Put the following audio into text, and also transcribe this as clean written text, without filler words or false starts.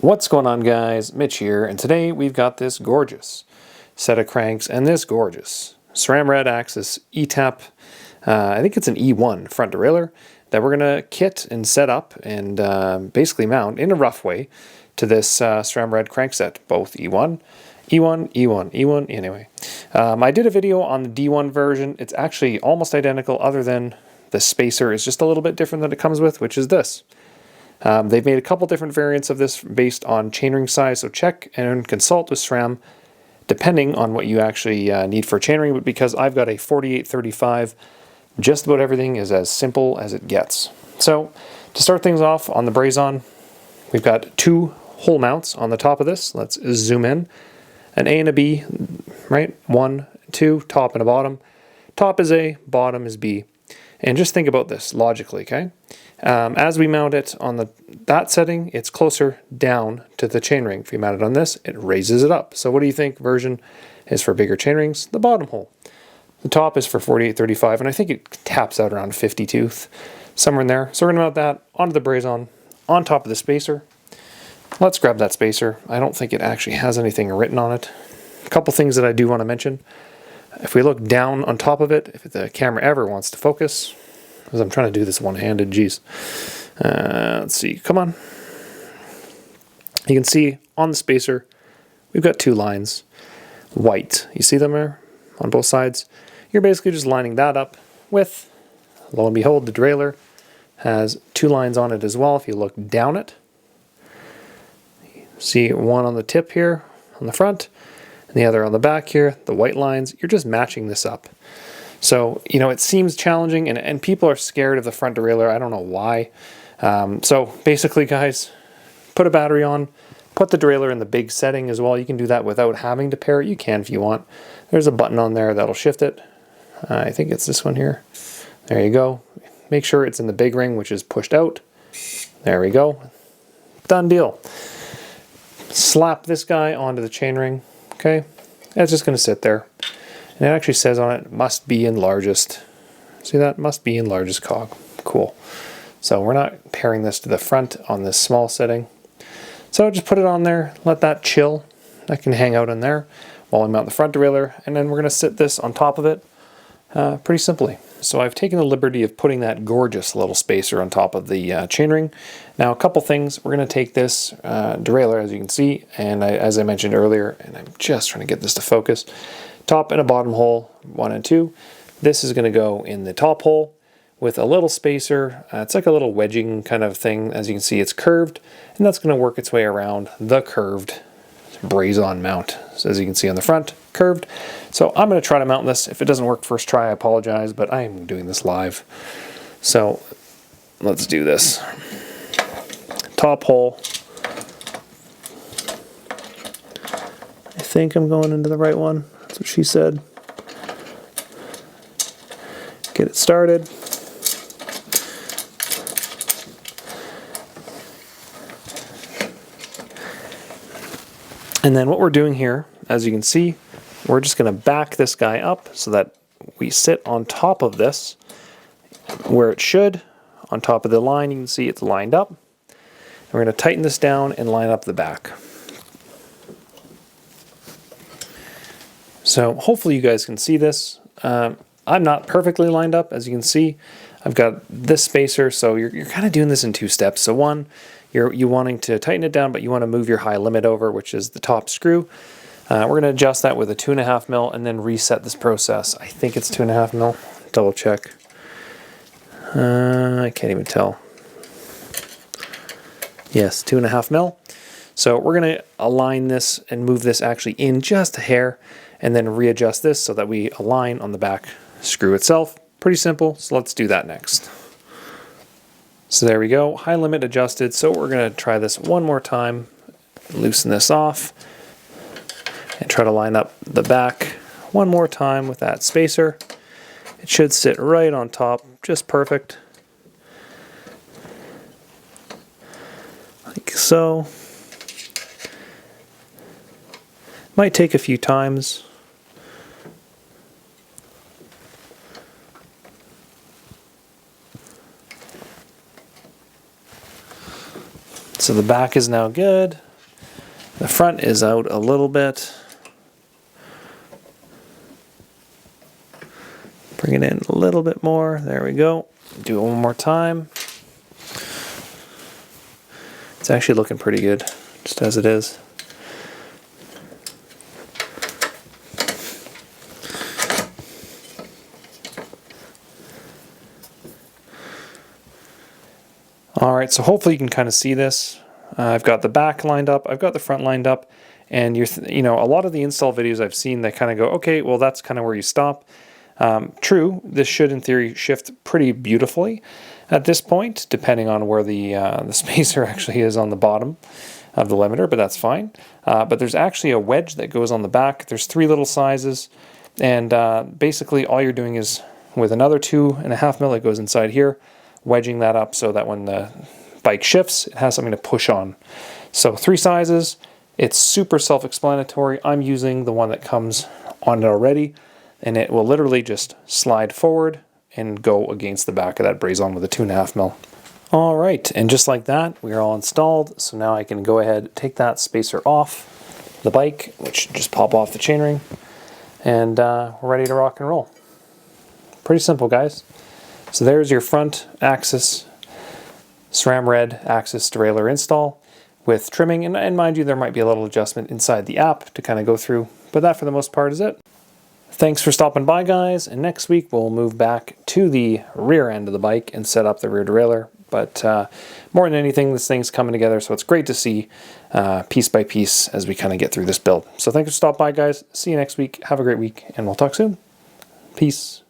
What's going on, guys? Mitch here, and today we've got this gorgeous set of cranks and this gorgeous Sram Red AXS E-Tap, I think it's an E1 front derailleur, that we're going to kit and set up and basically mount in a rough way to this Sram Red crankset, both E1, anyway. I did a video on the D1 version. It's actually almost identical other than the spacer is just a little bit different that it comes with, which is this. They've made a couple different variants of this based on chainring size, so check and consult with SRAM depending on what you actually need for chainring, but because I've got a 48-35, just about everything is as simple as it gets. So to start things off on the Brazon, we've got two hole mounts on the top of this. Let's zoom in. An A and a B, right? 1, 2, top and a bottom. Top is A, bottom is B. And just think about this logically, okay? As we mount it on that setting, it's closer down to the chainring. If you mount it on this, it raises it up. So what do you think version is for bigger chainrings? The bottom hole. The top is for 48-35, and I think it taps out around 50 tooth, somewhere in there. So we're gonna mount that onto the Brazon, on top of the spacer. Let's grab that spacer. I don't think it actually has anything written on it. A couple things that I do want to mention. If we look down on top of it, if the camera ever wants to focus, because I'm trying to do this one-handed, geez. Let's see, come on. You can see on the spacer, we've got two lines, white. You see them there on both sides? You're basically just lining that up with, lo and behold, the derailleur has two lines on it as well. If you look down it, see one on the tip here on the front, and the other on the back here, the white lines. You're just matching this up. So, you know, it seems challenging, and people are scared of the front derailleur. I don't know why. So basically, guys, put a battery on, put the derailleur in the big setting as well. You can do that without having to pair it. You can if you want. There's a button on there that'll shift it. I think it's this one here. There you go. Make sure it's in the big ring, which is pushed out. There we go. Done deal. Slap this guy onto the chainring. Okay, it's just going to sit there. And it actually says on it, must be in largest. See that? Must be in largest cog. Cool. So we're not pairing this to the front on this small setting. So just put it on there, let that chill. That can hang out in there while I mount the front derailleur. And then we're going to sit this on top of it pretty simply. So I've taken the liberty of putting that gorgeous little spacer on top of the chainring. Now a couple things. We're going to take this derailleur, as you can see, and as I mentioned earlier, and I'm just trying to get this to focus, top and a bottom hole, 1 and 2. This is going to go in the top hole with a little spacer. It's like a little wedging kind of thing. As you can see, it's curved, and that's going to work its way around the curved Brazon mount. So as you can see on the front, curved. So I'm going to try to mount this. If it doesn't work first try, I apologize, but I am doing this live. So let's do this. Top hole. I think I'm going into the right one. That's what she said. Get it started. And then what we're doing here, as you can see, we're just going to back this guy up so that we sit on top of this where it should, on top of the line. You can see it's lined up. And we're going to tighten this down and line up the back. So hopefully you guys can see this. I'm not perfectly lined up, as you can see. I've got this spacer, so you're kind of doing this in two steps. So one, you're wanting to tighten it down, but you want to move your high limit over, which is the top screw. We're going to adjust that with a 2.5 mil and then reset this process. I think it's 2.5 mil. Double check. I can't even tell. Yes, 2.5 mil. So we're going to align this and move this actually in just a hair, and then readjust this so that we align on the back screw itself. Pretty simple, so let's do that next. So there we go, high limit adjusted. So we're going to try this one more time, loosen this off, and try to line up the back one more time with that spacer. It should sit right on top, just perfect. Like so. Might take a few times. So the back is now good. The front is out a little bit. Bring it in a little bit more. There we go. Do it one more time. It's actually looking pretty good, just as it is. Alright, so hopefully you can kind of see this. I've got the back lined up, I've got the front lined up, and you know, a lot of the install videos I've seen, they kind of go, okay, well that's kind of where you stop. True, this should in theory shift pretty beautifully at this point, depending on where the spacer actually is on the bottom of the limiter, but that's fine. But there's actually a wedge that goes on the back. There's 3 little sizes, and basically all you're doing is with another 2.5 mil that goes inside here, wedging that up so that when the bike shifts, it has something to push on. So 3 sizes, it's super self-explanatory. I'm using the one that comes on it already, and it will literally just slide forward and go against the back of that Brazon with a 2.5 mil. All right, and just like that, we are all installed. So now I can go ahead, take that spacer off the bike, which should just pop off the chainring, and we're ready to rock and roll. Pretty simple, guys. So there's your front axis Sram Red AXS derailleur install with trimming, and mind you, there might be a little adjustment inside the app to kind of go through, but that for the most part is it. Thanks for stopping by, guys, and next week we'll move back to the rear end of the bike and set up the rear derailleur. But more than anything, this thing's coming together, so it's great to see piece by piece as we kind of get through this build. So thanks for stopping by, guys. See you next week. Have a great week, and we'll talk soon. Peace.